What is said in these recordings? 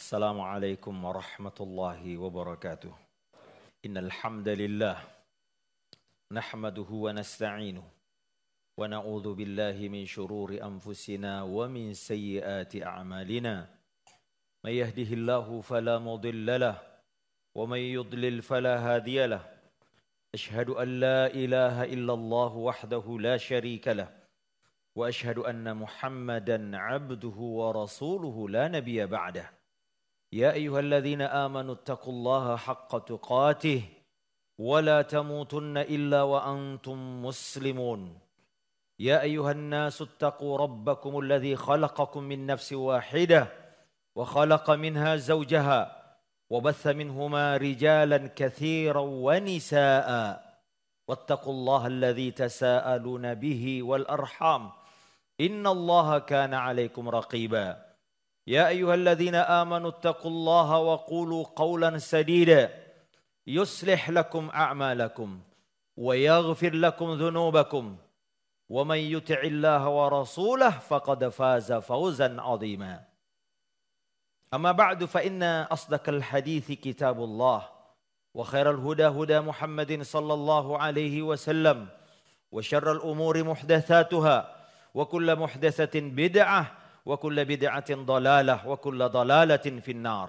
السلام عليكم ورحمة الله وبركاته. إن الحمد لله نحمده ونستعينه ونعوذ بالله من شرور أنفسنا ومن سيئات أعمالنا. من يهده الله فلا مضل له ومن يضلل فلا هادي له. أشهد أن لا إله إلا الله وحده لا شريك له وأشهد أن محمدا عبده ورسوله لا نبي بعده. يا أيها الذين آمنوا اتقوا الله حق تقاته ولا تموتن إلا وأنتم مسلمون. يا أيها الناس اتقوا ربكم الذي خلقكم من نفس واحدة وخلق منها زوجها وبث منهما رجالا كثيرا ونساء واتقوا الله الذي تساءلون به والأرحام إن الله كان عليكم رقيبا. يا أيها الذين آمنوا اتقوا الله وقولوا قولا سديدا يصلح لكم أعمالكم ويغفر لكم ذنوبكم ومن يطع الله ورسوله فقد فاز فوزا عظيما. أما بعد فإن أصدق الحديث كتاب الله وخير الهدى هدى محمد صلى الله عليه وسلم وشر الأمور محدثاتها وكل محدثة بدعة وكل بدعة ضلالة وكل ضلالة في النار.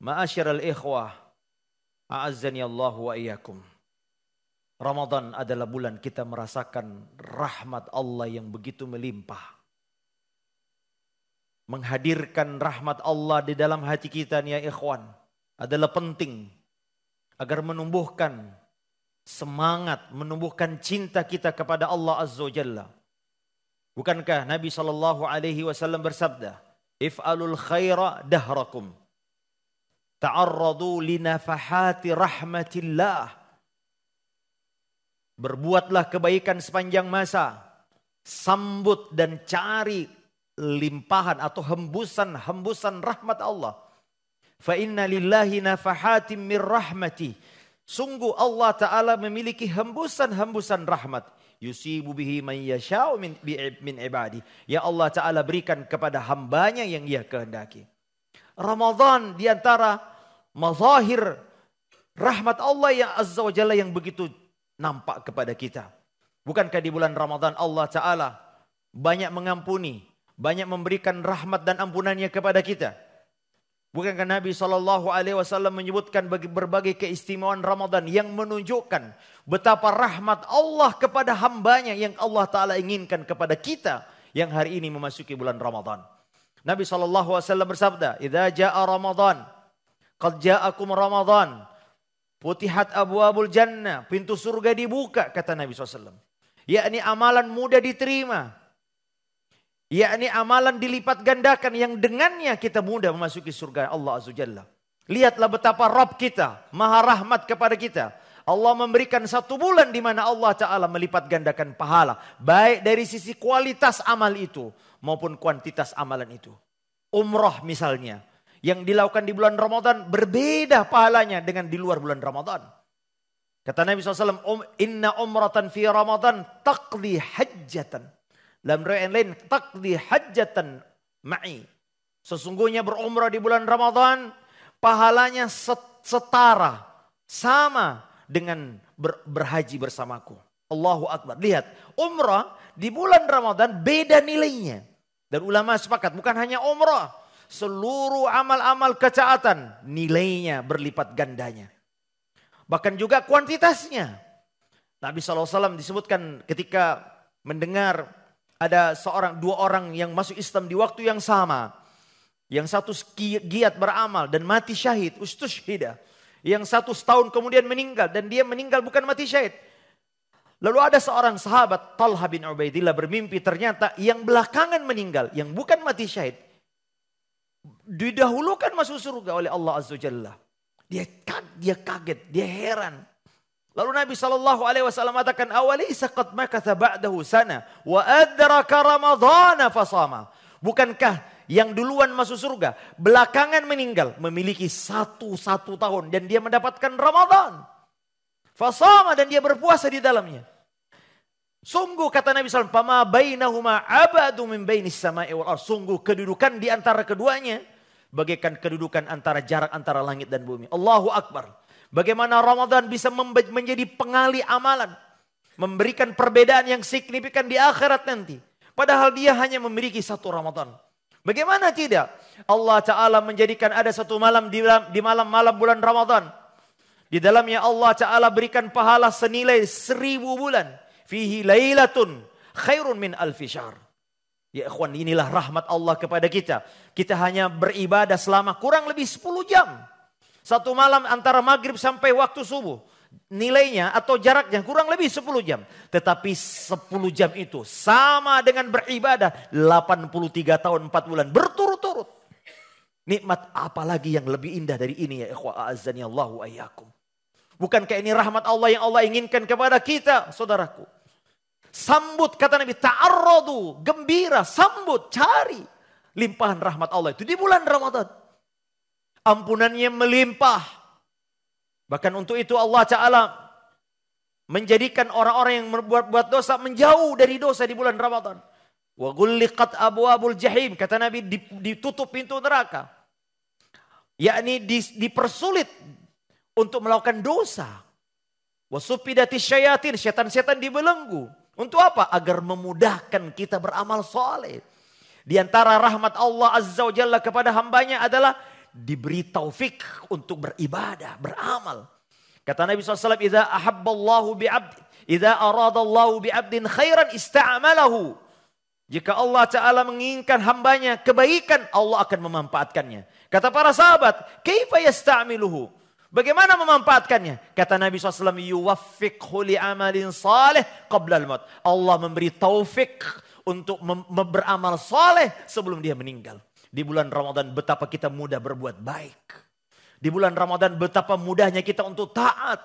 Ma'asyiral ikhwah, a'azzani Allah wa iyyakum. Ramadan adalah bulan kita merasakan rahmat Allah yang begitu melimpah. Menghadirkan rahmat Allah di dalam hati kita nih ya ikhwan adalah penting agar menumbuhkan semangat, menumbuhkan cinta kita kepada Allah Azza wa Jalla. Bukankah Nabi SAW bersabda, If'alul khaira dahrakum, ta'arradu linafahati rahmatillah. Berbuatlah kebaikan sepanjang masa, sambut dan cari limpahan atau hembusan rahmat Allah. Fa inna lillahi nafahatin min rahmati. Sungguh Allah Ta'ala memiliki hembusan rahmat. Yusibu bihi man yasha'u min ibadi. Ya Allah Ta'ala berikan kepada hambanya yang Ia kehendaki. Ramadan diantara mazahir rahmat Allah yang Azza wa Jalla yang begitu nampak kepada kita. Bukankah di bulan Ramadan Allah Ta'ala banyak mengampuni, banyak memberikan rahmat dan ampunannya kepada kita? Bukankah Nabi SAW menyebutkan berbagai keistimewaan Ramadan yang menunjukkan betapa rahmat Allah kepada hambanya yang Allah Ta'ala inginkan kepada kita yang hari ini memasuki bulan Ramadan. Nabi SAW bersabda, Idza ja'a Ramadan, qad ja'akum Ramadan, futihat abwabul jannah, pintu surga dibuka, kata Nabi SAW. Yakni amalan mudah diterima. Yakni amalan dilipat gandakan yang dengannya kita mudah memasuki surga Allah Azza wa Jalla. Lihatlah betapa Rabb kita maha rahmat kepada kita. Allah memberikan satu bulan di mana Allah Ta'ala melipat gandakan pahala. Baik dari sisi kualitas amal itu maupun kuantitas amalan itu. Umrah misalnya yang dilakukan di bulan Ramadan berbeda pahalanya dengan di luar bulan Ramadan. Kata Nabi SAW, Inna umratan fi Ramadan taqdi hajjatan. Dalam riwayat lain, taqdi hajjatan ma'i. Sesungguhnya berumrah di bulan Ramadan, pahalanya setara, sama dengan berhaji bersamaku. Allahu Akbar. Lihat, umrah di bulan Ramadan beda nilainya. Dan ulama sepakat, bukan hanya umrah. Seluruh amal-amal ketaatan, nilainya berlipat gandanya. Bahkan juga kuantitasnya. Nabi SAW disebutkan ketika mendengar ada dua orang yang masuk Islam di waktu yang sama. Yang satu giat beramal dan mati syahid, ustushhida. Yang satu setahun kemudian meninggal dan dia meninggal bukan mati syahid. Lalu ada seorang sahabat Talha bin Ubaidillah bermimpi ternyata yang belakangan meninggal, yang bukan mati syahid, didahulukan masuk surga oleh Allah Azza wa Jalla. Dia kaget, dia heran. Lalu Nabi SAW mengatakan, awalaysa qad makatha ba'dahu sana wa adraka ramadhana fasama. Bukankah yang duluan masuk surga, belakangan meninggal, memiliki satu tahun dan dia mendapatkan Ramadan. Fasama, dan dia berpuasa di dalamnya. Sungguh kata Nabi SAW, pama bainahuma abadu min bainis sama'i wal ardh. Sungguh kedudukan di antara keduanya bagaikan kedudukan jarak antara langit dan bumi. Allahu Akbar. Bagaimana Ramadan bisa menjadi pengali amalan. Memberikan perbedaan yang signifikan di akhirat nanti. Padahal dia hanya memiliki satu Ramadan. Bagaimana tidak? Allah Ta'ala menjadikan ada satu malam di malam-malam bulan Ramadan. Di dalamnya Allah Ta'ala berikan pahala senilai 1000 bulan. Fihi lailatun khairun min alfi syahr. Ya ikhwan, inilah rahmat Allah kepada kita. Kita hanya beribadah selama kurang lebih 10 jam. Satu malam antara maghrib sampai waktu subuh. Nilainya atau jaraknya kurang lebih 10 jam. Tetapi 10 jam itu sama dengan beribadah 83 tahun 4 bulan berturut-turut. Nikmat apalagi yang lebih indah dari ini ya ikhwah, a'azzani Allahu ayyakum. Bukankah ini rahmat Allah yang Allah inginkan kepada kita, saudaraku? Sambut, kata Nabi, ta'arradu, gembira, sambut, cari limpahan rahmat Allah itu di bulan Ramadan. Ampunannya melimpah. Bahkan untuk itu Allah Ta'ala menjadikan orang-orang yang berbuat dosa menjauh dari dosa di bulan Ramadan. Wa ghulliqat abwabul jahim, kata Nabi, ditutup pintu neraka. Yakni dipersulit untuk melakukan dosa. Wa sufidatis syayatin, setan-setan dibelenggu. Untuk apa? Agar memudahkan kita beramal soleh. Di antara rahmat Allah Azza wa Jalla kepada hambanya adalah diberi taufik untuk beribadah, beramal. Kata Nabi SAW, "Idza ahabballahu bi'abd, idza aradallahu bi'abdin khairan ista'malahu." Jika Allah Ta'ala menginginkan hambanya kebaikan, Allah akan memanfaatkannya. Kata para sahabat, "Kaifa yasta'miluhu?" Bagaimana memanfaatkannya? Kata Nabi SAW, "Yuwaffiqhu li'amalin salih qabla al-maut." Allah memberi taufik untuk beramal saleh sebelum dia meninggal. Di bulan Ramadan betapa kita mudah berbuat baik. Di bulan Ramadan betapa mudahnya kita untuk taat.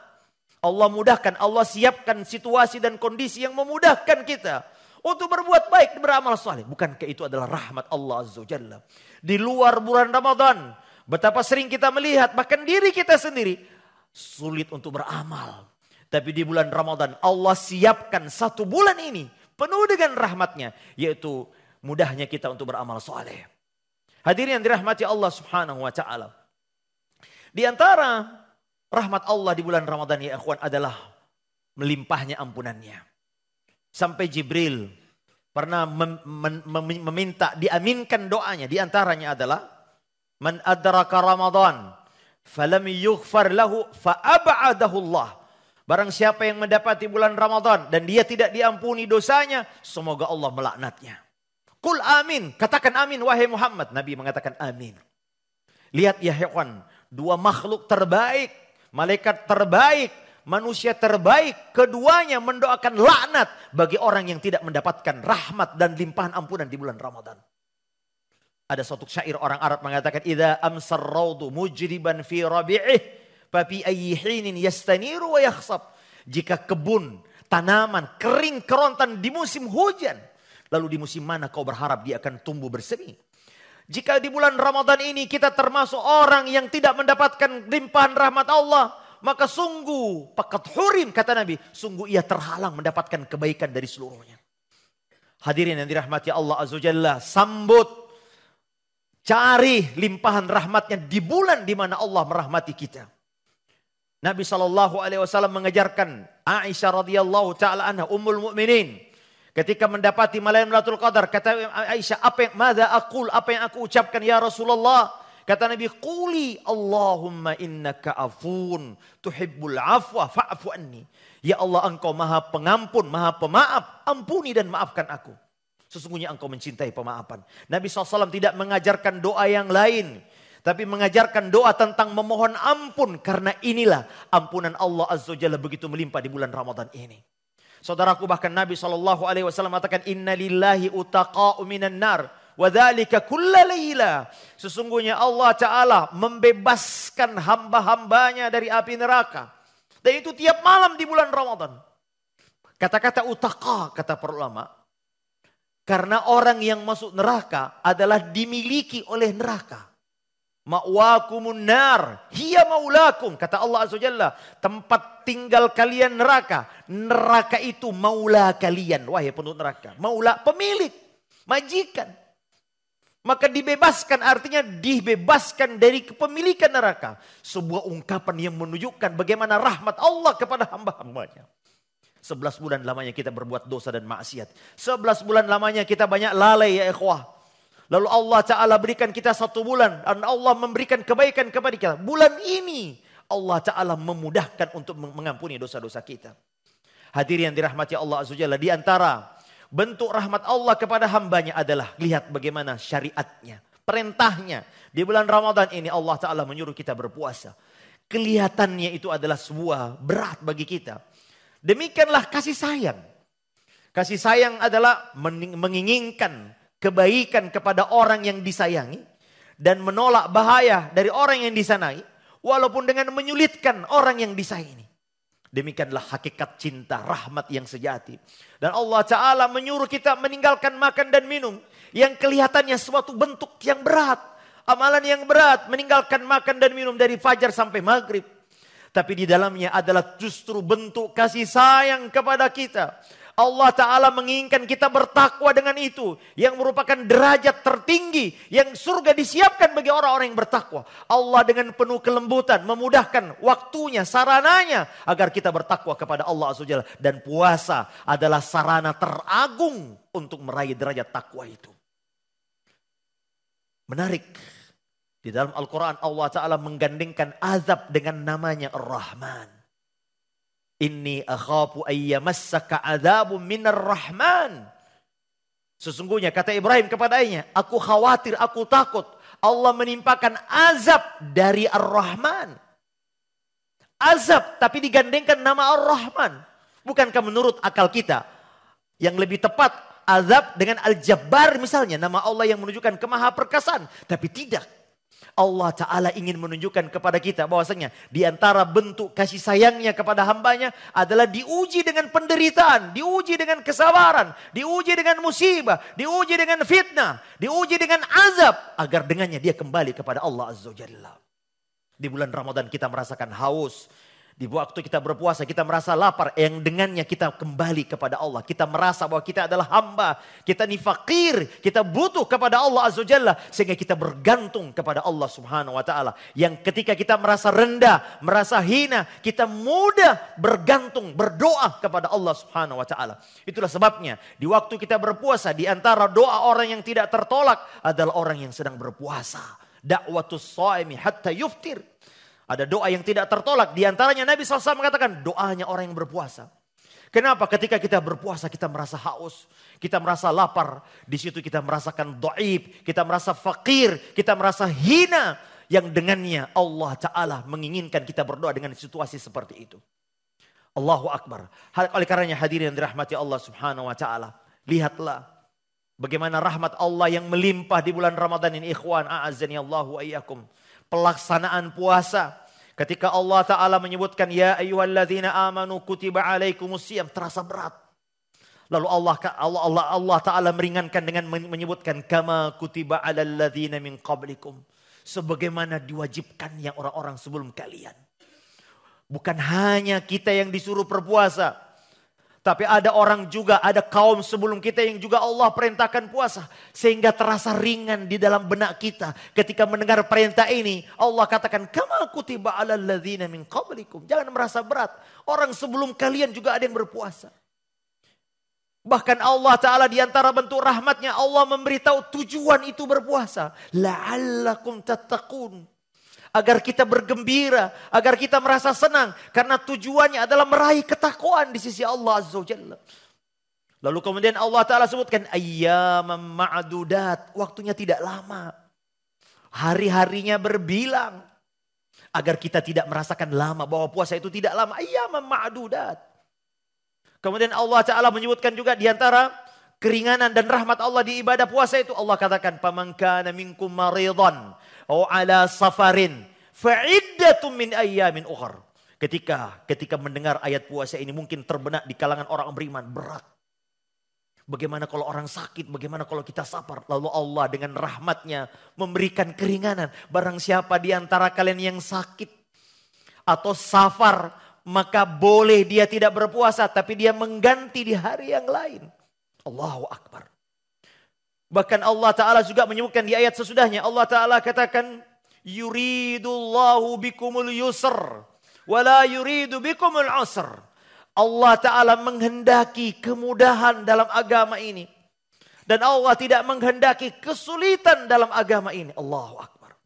Allah mudahkan, Allah siapkan situasi dan kondisi yang memudahkan kita untuk berbuat baik dan beramal saleh. Bukankah itu adalah rahmat Allah Azza wa Jalla? Di luar bulan Ramadan, betapa sering kita melihat bahkan diri kita sendiri sulit untuk beramal. Tapi di bulan Ramadan Allah siapkan satu bulan ini penuh dengan rahmatnya, yaitu mudahnya kita untuk beramal saleh. Hadirin yang dirahmati Allah Subhanahu wa Ta'ala. Di antara rahmat Allah di bulan Ramadan ya ikhwan adalah melimpahnya ampunannya. Sampai Jibril pernah meminta diaminkan doanya. Di antaranya adalah man adraka Ramadan falam yughfar lahu fa'ab'adahu Allah. Barang siapa yang mendapati bulan Ramadan dan dia tidak diampuni dosanya, semoga Allah melaknatnya. Qul amin, katakan amin wahai Muhammad. Nabi mengatakan amin. Lihat ya ikhwan, dua makhluk terbaik, malaikat terbaik, manusia terbaik, keduanya mendoakan laknat bagi orang yang tidak mendapatkan rahmat dan limpahan ampunan di bulan Ramadan. Ada suatu syair orang Arab mengatakan, "Idza amsar raudu mujriban fi rabi'ih, fa fi ayyi hinin yastaniru wa yakhsab." Jika kebun, tanaman kering kerontan di musim hujan, lalu di musim mana kau berharap dia akan tumbuh bersemi? Jika di bulan Ramadan ini kita termasuk orang yang tidak mendapatkan limpahan rahmat Allah, maka sungguh pakat hurim, kata Nabi, sungguh ia terhalang mendapatkan kebaikan dari seluruhnya. Hadirin yang dirahmati Allah Azza wa Jalla, sambut, cari limpahan rahmatnya di bulan di mana Allah merahmati kita. Nabi SAW mengajarkan Aisyah radhiyallahu ta'ala anha, ummul mu'minin, ketika mendapati malam Lailatul Qadar, kata Aisyah, apa yang aku ucapkan ya Rasulullah? Kata Nabi, quli Allahumma innaka afun tuhibbul afwa fa'fu anni. Ya Allah, engkau maha pengampun, maha pemaaf, ampuni dan maafkan aku. Sesungguhnya engkau mencintai pemaafan. Nabi SAW tidak mengajarkan doa yang lain, tapi mengajarkan doa tentang memohon ampun, karena inilah ampunan Allah Azza wa Jalla begitu melimpah di bulan Ramadan ini. Saudaraku, bahkan Nabi SAW mengatakan, inna lillahi utaqa'u minan nar wa dzalika kulla laila. Sesungguhnya Allah Ta'ala membebaskan hamba-hambanya dari api neraka, dan itu tiap malam di bulan Ramadan. Kata-kata utaqa, kata para ulama, karena orang yang masuk neraka adalah dimiliki oleh neraka. Ma'wakumun nar, hiya maulakum. Kata Allah Azza wa Jalla, tempat tinggal kalian neraka. Neraka itu maula kalian, wahai penduduk neraka. Maula, pemilik, majikan. Maka dibebaskan artinya dibebaskan dari kepemilikan neraka. Sebuah ungkapan yang menunjukkan bagaimana rahmat Allah kepada hamba-hambanya. 11 bulan lamanya kita berbuat dosa dan maksiat. 11 bulan lamanya kita banyak lalai ya ikhwah. Lalu Allah Ta'ala berikan kita 1 bulan. Dan Allah memberikan kebaikan kepada kita. Bulan ini Allah Ta'ala memudahkan untuk mengampuni dosa-dosa kita. Hadirin yang dirahmati Allah Azza wa Jalla, di antara bentuk rahmat Allah kepada hambanya adalah lihat bagaimana syariatnya, perintahnya. Di bulan Ramadan ini Allah Ta'ala menyuruh kita berpuasa. Kelihatannya itu adalah sebuah berat bagi kita. Demikianlah kasih sayang. Kasih sayang adalah menginginkan kebaikan kepada orang yang disayangi dan menolak bahaya dari orang yang disenangi, walaupun dengan menyulitkan orang yang disayangi. Demikianlah hakikat cinta, rahmat yang sejati. Dan Allah Ta'ala menyuruh kita meninggalkan makan dan minum yang kelihatannya suatu bentuk yang berat. Amalan yang berat, meninggalkan makan dan minum dari fajar sampai maghrib. Tapi di dalamnya adalah justru bentuk kasih sayang kepada kita. Allah Ta'ala menginginkan kita bertakwa dengan itu. Yang merupakan derajat tertinggi. Yang surga disiapkan bagi orang-orang yang bertakwa. Allah dengan penuh kelembutan memudahkan waktunya, sarananya. Agar kita bertakwa kepada Allah Azza wa Jalla. Dan puasa adalah sarana teragung untuk meraih derajat takwa itu. Menarik. Di dalam Al-Quran Allah Ta'ala menggandengkan azab dengan namanya Ar-Rahman. Inni akhafu ayyamassaka adzabun minar rahman. Sesungguhnya kata Ibrahim kepadanya, aku khawatir, aku takut Allah menimpakan azab dari Ar-Rahman. Azab tapi digandengkan nama Ar-Rahman. Bukankah menurut akal kita yang lebih tepat azab dengan Al-Jabbar misalnya, nama Allah yang menunjukkan kemahaperkasaan, tapi tidak. Allah Ta'ala ingin menunjukkan kepada kita bahwasanya di antara bentuk kasih sayangnya kepada hambanya adalah diuji dengan penderitaan, diuji dengan kesabaran, diuji dengan musibah, diuji dengan fitnah, diuji dengan azab. Agar dengannya dia kembali kepada Allah Azza wa Jalla. Di bulan Ramadan kita merasakan haus. Di waktu kita berpuasa kita merasa lapar, yang dengannya kita kembali kepada Allah. Kita merasa bahwa kita adalah hamba, kita ini fakir, kita butuh kepada Allah Azza wa Jalla. Sehingga kita bergantung kepada Allah Subhanahu wa Ta'ala. Yang ketika kita merasa rendah, merasa hina, kita mudah bergantung, berdoa kepada Allah Subhanahu wa Ta'ala. Itulah sebabnya di waktu kita berpuasa, di antara doa orang yang tidak tertolak adalah orang yang sedang berpuasa. Da'watus shaimi hatta yuftir. Ada doa yang tidak tertolak. Di antaranya Nabi SAW mengatakan doanya orang yang berpuasa. Kenapa? Ketika kita berpuasa kita merasa haus. Kita merasa lapar. Di situ kita merasakan dhaif. Kita merasa fakir. Kita merasa hina. Yang dengannya Allah Ta'ala menginginkan kita berdoa dengan situasi seperti itu. Allahu Akbar. Oleh karenanya hadirin yang dirahmati Allah Subhanahu wa Ta'ala. Lihatlah bagaimana rahmat Allah yang melimpah di bulan Ramadan ini, ikhwan. A'azzani Allahu wa iyyakum. Pelaksanaan puasa. Ketika Allah Ta'ala menyebutkan ya ayyuhalladzina amanu kutiba alaikumusiyam, terasa berat. Lalu Allah Ta'ala meringankan dengan menyebutkan kama kutiba alal ladzina min qablikum, sebagaimana diwajibkan yang orang-orang sebelum kalian. Bukan hanya kita yang disuruh berpuasa, tapi ada orang juga, ada kaum sebelum kita yang juga Allah perintahkan puasa. Sehingga terasa ringan di dalam benak kita. Ketika mendengar perintah ini, Allah katakan, kama kutiba alal ladzina min qablikum. Jangan merasa berat. Orang sebelum kalian juga ada yang berpuasa. Bahkan Allah Ta'ala di antara bentuk rahmatnya, Allah memberitahu tujuan itu berpuasa. La'allakum tattaqun. Agar kita bergembira, agar kita merasa senang. Karena tujuannya adalah meraih ketakwaan di sisi Allah Azza wa Jalla. Lalu kemudian Allah Ta'ala sebutkan ayyaman ma'dudat. Waktunya tidak lama. Hari-harinya berbilang. Agar kita tidak merasakan lama, bahwa puasa itu tidak lama. Ayyaman ma'dudat. Kemudian Allah Ta'ala menyebutkan juga di antara keringanan dan rahmat Allah di ibadah puasa itu. Allah katakan, faman kana minkum maridan aw ala safarin fa'iddatun min ayyamin ukhar. Ketika mendengar ayat puasa ini mungkin terbenak di kalangan orang beriman, berat. Bagaimana kalau orang sakit, bagaimana kalau kita safar? Lalu Allah dengan rahmatnya memberikan keringanan. Barang siapa di antara kalian yang sakit atau safar, maka boleh dia tidak berpuasa, tapi dia mengganti di hari yang lain. Allahu Akbar. Bahkan Allah Ta'ala juga menyebutkan di ayat sesudahnya. Allah Ta'ala katakan, yuridullahu bikumul yusr, wala yuridu bikumul usr. Allah Ta'ala menghendaki kemudahan dalam agama ini. Dan Allah tidak menghendaki kesulitan dalam agama ini. Allahu Akbar.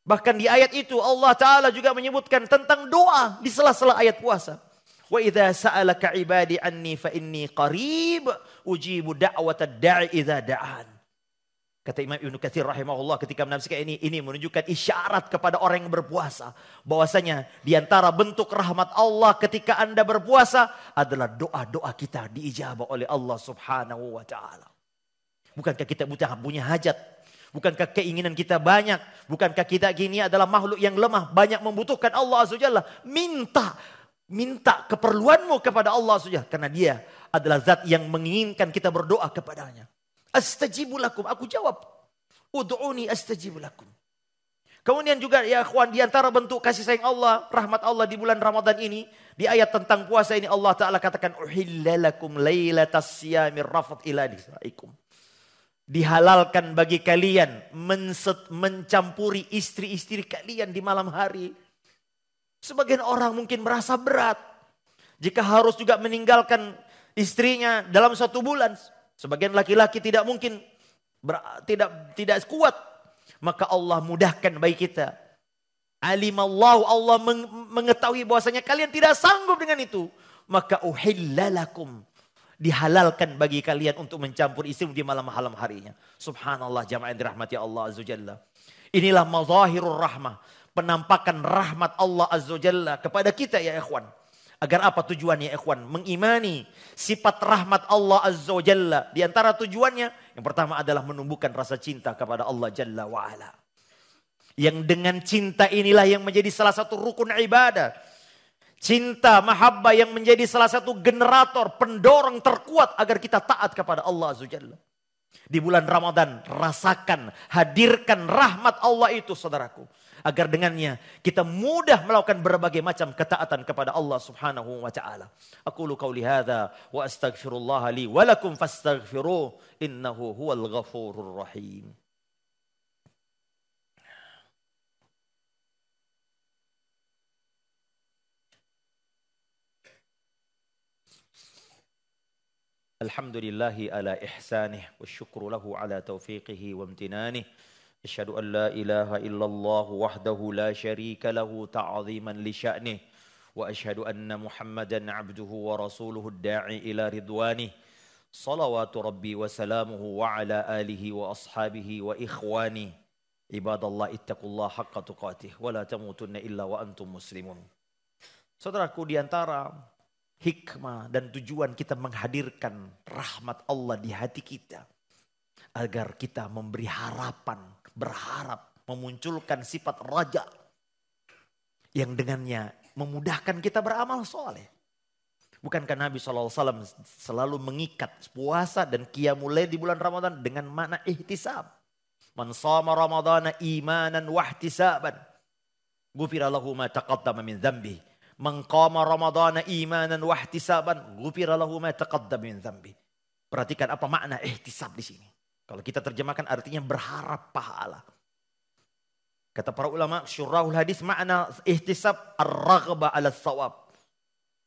Bahkan di ayat itu Allah Ta'ala juga menyebutkan tentang doa di sela-sela ayat puasa. Wa idza sa'alaka ibadi anni fa inni qarib ujibu da'watad da'i idza da'an. Kata Imam Ibnu Katsir rahimahullah ketika menafsirkan ini menunjukkan isyarat kepada orang yang berpuasa bahwasanya di antara bentuk rahmat Allah ketika Anda berpuasa adalah doa-doa kita diijabah oleh Allah Subhanahu wa taala. Bukankah kita punya hajat? Bukankah keinginan kita banyak? Bukankah kita gini adalah makhluk yang lemah, banyak membutuhkan Allah Azza wa Jalla? Minta keperluanmu kepada Allah Azza wa Jalla karena Dia adalah zat yang menginginkan kita berdoa kepadanya. Astajibu lakum, aku jawab. Ud'uni astajibu lakum. Kemudian juga ya ikhwan, di antara bentuk kasih sayang Allah, rahmat Allah di bulan Ramadan ini, di ayat tentang puasa ini Allah Ta'ala katakan, uhilla lakum laylatas siyamir rafat ila nisaikum. Dihalalkan bagi kalian mencampuri istri-istri kalian di malam hari. Sebagian orang mungkin merasa berat jika harus juga meninggalkan istrinya dalam 1 bulan. Sebagian laki-laki tidak mungkin, tidak kuat. Maka Allah mudahkan bagi kita. Alimallahu, Allah mengetahui bahwasanya kalian tidak sanggup dengan itu. Maka uhillalakum, dihalalkan bagi kalian untuk mencampur istri di malam-malam harinya. Subhanallah, jamaah yang dirahmati Allah Azza wa Jalla. Inilah mazahirur rahmah, penampakan rahmat Allah Azza wa Jalla kepada kita ya ikhwan. Agar apa tujuannya ikhwan? Mengimani sifat rahmat Allah Azza wa Jalla. Di antara tujuannya, yang pertama adalah menumbuhkan rasa cinta kepada Allah Jalla wa'ala. Yang dengan cinta inilah yang menjadi salah satu rukun ibadah. Cinta, mahabbah yang menjadi salah satu generator, pendorong terkuat agar kita taat kepada Allah Azza wa Jalla. Di bulan Ramadan, rasakan, hadirkan rahmat Allah itu saudaraku. Agar dengannya kita mudah melakukan berbagai macam ketaatan kepada Allah Subhanahu wa taala. Aqulu qauli hadza wa astaghfirullah li wa lakum fastaghfiruh innahu huwal ghafurur rahim. Alhamdulillahi ala ihsanih wa syukru lahu ala taufiqihi wa amtinanih. Asyhadu an la ilaha illallah wahdahu la syarika lahu ta'ziman li sya'nih wa asyhadu anna Muhammadan 'abduhu wa rasuluhu ad-da'i ila ridwanih. Salawatu rabbi wa salamuhu wa ala alihi wa ashabihi wa ikhwani. Ibadallah ittaqullah haqqa tuqatih wa la tamutunna illa wa antum muslimun. Saudaraku, di antara hikmah dan tujuan kita menghadirkan rahmat Allah di hati kita agar kita memberi harapan, berharap, memunculkan sifat raja yang dengannya memudahkan kita beramal soleh. Bukankah Nabi SAW selalu mengikat puasa dan qiyamul lail di bulan Ramadan dengan makna ihtisab. Man shama ramadhana imanan wahtisaban ghufira lahu ma taqaddama min dzambi. Man qama ramadhana imanan wahtisaban ghufira lahu ma taqaddama min dzambi. Perhatikan apa makna ihtisab di sini. Kalau kita terjemahkan artinya berharap pahala. Kata para ulama syurahul hadis, makna ihtisab ar-raghbah ala thawab.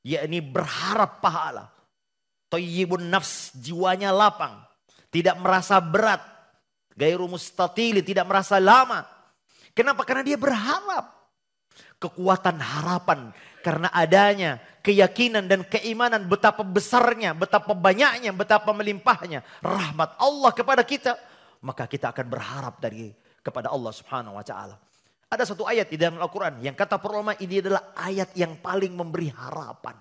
Yakni berharap pahala. Thayyibun nafs, jiwanya lapang. Tidak merasa berat. Gairu mustatili, tidak merasa lama. Kenapa? Karena dia berharap. Kekuatan harapan. Karena adanya keyakinan dan keimanan betapa besarnya, betapa banyaknya, betapa melimpahnya rahmat Allah kepada kita. Maka kita akan berharap kepada Allah Subhanahu wa taala. Ada satu ayat di dalam Al-Quran yang kata para ulama ini adalah ayat yang paling memberi harapan.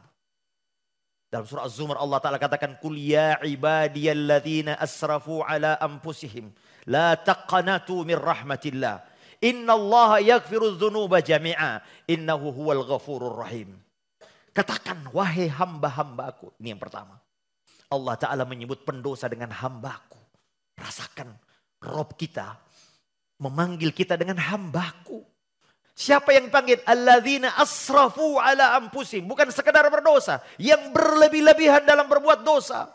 Dalam surah Az-Zumar Allah Ta'ala katakan, Qul ya ibadiyalladzina asrafu ala anfusihim la taqanatu min rahmatillah. Inna Allah yaghfiru dzunuba jami'a. Innahu huwal ghafurur rahim. Katakan, wahai hamba-hambaku. Ini yang pertama. Allah Ta'ala menyebut pendosa dengan hambaku. Rasakan, Rob kita memanggil kita dengan hambaku. Siapa yang panggil? Alladzina asrafu ala anfusihim. Bukan sekedar berdosa. Yang berlebih-lebihan dalam berbuat dosa.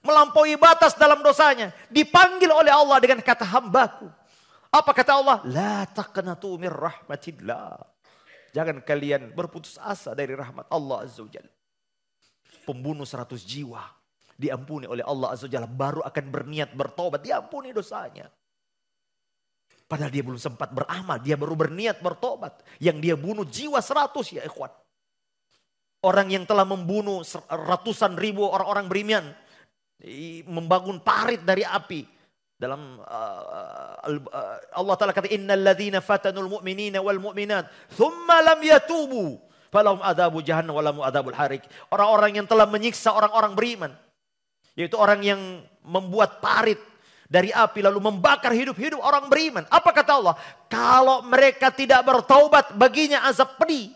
melampaui batas dalam dosanya, dipanggil oleh Allah dengan kata hambaku. Apa kata Allah? La taqnatu min rahmatillah. Jangan kalian berputus asa dari rahmat Allah Azza wa Jalla. Pembunuh 100 jiwa diampuni oleh Allah Azza wa Jalla, baru akan berniat bertobat, diampuni dosanya. Padahal dia belum sempat beramal, dia baru berniat bertobat. Yang dia bunuh jiwa 100 ya ikhwan. Orang yang telah membunuh ratusan ribu orang-orang beriman, membangun parit dari api. Dalam Allah Ta'ala kata, innal ladzina fatanul mu'minina wal mu'minat thumma lam yatubu falahum adzabu jahannam wa lahum adzabul harik. Orang-orang yang telah menyiksa orang-orang beriman, yaitu orang yang membuat parit dari api lalu membakar hidup-hidup orang beriman. Apa kata Allah? Kalau mereka tidak bertaubat, baginya azab pedih.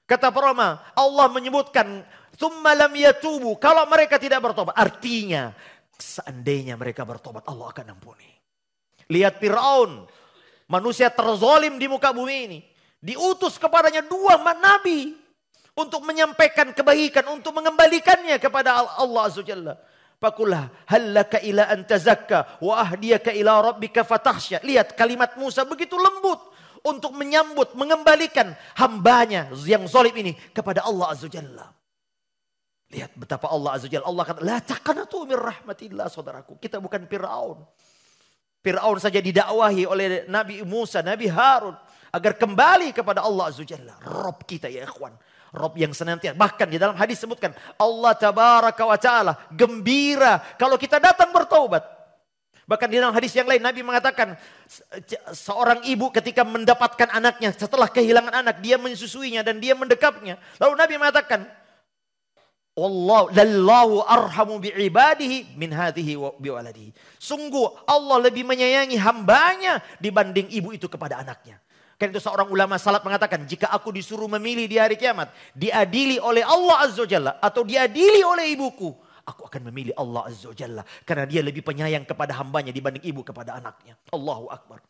Kata para ulama, Allah menyebutkan tsumma lam yatubu, kalau mereka tidak bertobat, artinya seandainya mereka bertobat, Allah akan ampuni. Lihat Fir'aun, manusia terzalim di muka bumi ini. Diutus kepadanya 2 nabi untuk menyampaikan kebaikan, untuk mengembalikannya kepada Allah Azza wa Jalla. Fakullah hallaka ila an tazakka wa ahdiyaka ila rabbika fatahsya. Lihat kalimat Musa begitu lembut untuk menyambut, mengembalikan hambanya yang zalim ini kepada Allah Azza wa Jalla. Lihat betapa Allah Azza wa Jalla, Allah kata, la taqnatu min rahmatillah, saudaraku. Kita bukan Fir'aun. Fir'aun saja didakwahi oleh Nabi Musa, Nabi Harun, agar kembali kepada Allah Azza wa Jalla. Rob kita ya ikhwan. Rob yang senantiasa. Bahkan di dalam hadis sebutkan, Allah tabaraka wa ta'ala gembira kalau kita datang bertaubat. Bahkan di dalam hadis yang lain Nabi mengatakan, seorang ibu ketika mendapatkan anaknya setelah kehilangan anak, dia mensusuinya dan dia mendekapnya. Lalu Nabi mengatakan, Wallahu arhamu bi'ibadihi min hadhihi wa biwaladihi. Sungguh Allah lebih menyayangi hambanya dibanding ibu itu kepada anaknya. Karena itu seorang ulama salaf mengatakan, jika aku disuruh memilih di hari kiamat, diadili oleh Allah Azza wa Jalla atau diadili oleh ibuku, aku akan memilih Allah Azza wa Jalla. Karena dia lebih penyayang kepada hambanya dibanding ibu kepada anaknya. Allahu Akbar.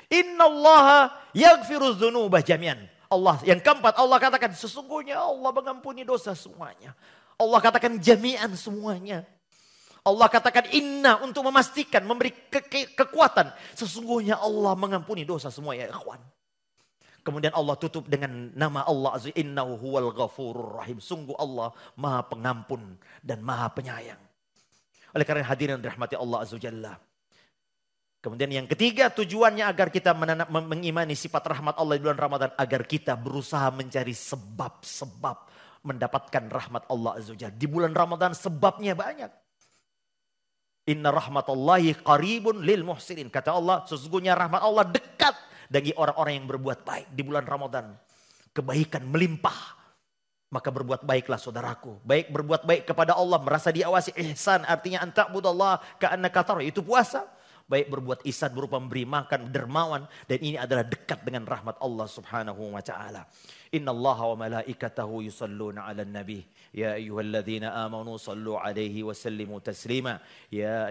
Innallaha yaghfiru dzunuba jami'an. Allah yang keempat, Allah katakan sesungguhnya Allah mengampuni dosa semuanya. Allah katakan jami'an semuanya. Allah katakan inna untuk memastikan, memberi kekuatan. Sesungguhnya Allah mengampuni dosa semua ya ikhwan. Kemudian Allah tutup dengan nama Allah Azza, innahu huwal ghafurur rahim. Sungguh Allah Maha Pengampun dan Maha Penyayang. Oleh karena hadirin dirahmati Allah Azza Jalla. Kemudian yang ketiga, tujuannya agar kita mengimani sifat rahmat Allah di bulan Ramadan, agar kita berusaha mencari sebab-sebab mendapatkan rahmat Allah Azza Jalla. Di bulan Ramadan sebabnya banyak. Inna rahmatallahi qaribun lil muhsinin. Kata Allah, sesungguhnya rahmat Allah dekat bagi orang-orang yang berbuat baik di bulan Ramadan. Kebaikan melimpah. Maka berbuat baiklah saudaraku. Baik berbuat baik kepada Allah, merasa diawasi. Ihsan artinya anta'budallah ka'annaka tarahu, itu puasa. Baik berbuat ihsan berupa memberi makan, dermawan. Dan ini adalah dekat dengan rahmat Allah subhanahu wa ta'ala. Inna allaha wa malaikatahu yusalluna ala nabi. Ya ayyuhalladzina amanu sallu alaihi wa sallimu taslima. Ya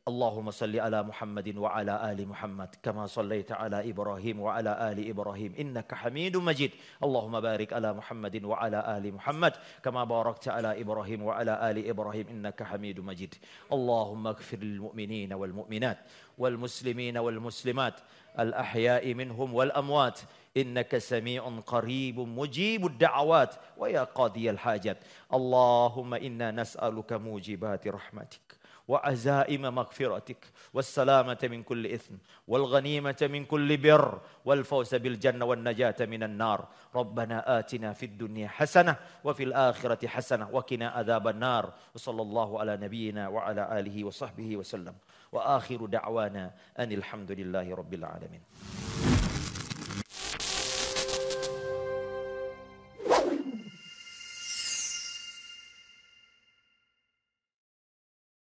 Allahumma salli ala Muhammadin wa ala ali Muhammad. Kama sallaita ala Ibrahim wa ala ali Ibrahim. Innaka hamidun majid. Allahumma barik ala Muhammadin wa ala ali Muhammad. Kama barakta ala Ibrahim wa ala ali Ibrahim. Innaka hamidun majid. Allahumma gfir lil mu'minina wal mu'minat. Wal muslimina wal muslimat. Al ahya'i minhum wal amwat. Innaka sami'un qaribun mujibud da'awat. Wa ya qadiyal hajat. Allahumma inna nas'aluka mujibati rahmatik. وعزائم مغفرتك والسلامة من كل إثم والغنيمة من كل بر والفوز بالجنة والنجاة من النار ربنا آتنا في الدنيا حسنة وفي الآخرة حسنة وقنا عذاب النار وصلى الله على نبينا وعلى آله وصحبه وسلم وآخر دعوانا أن الحمد لله رب العالمين.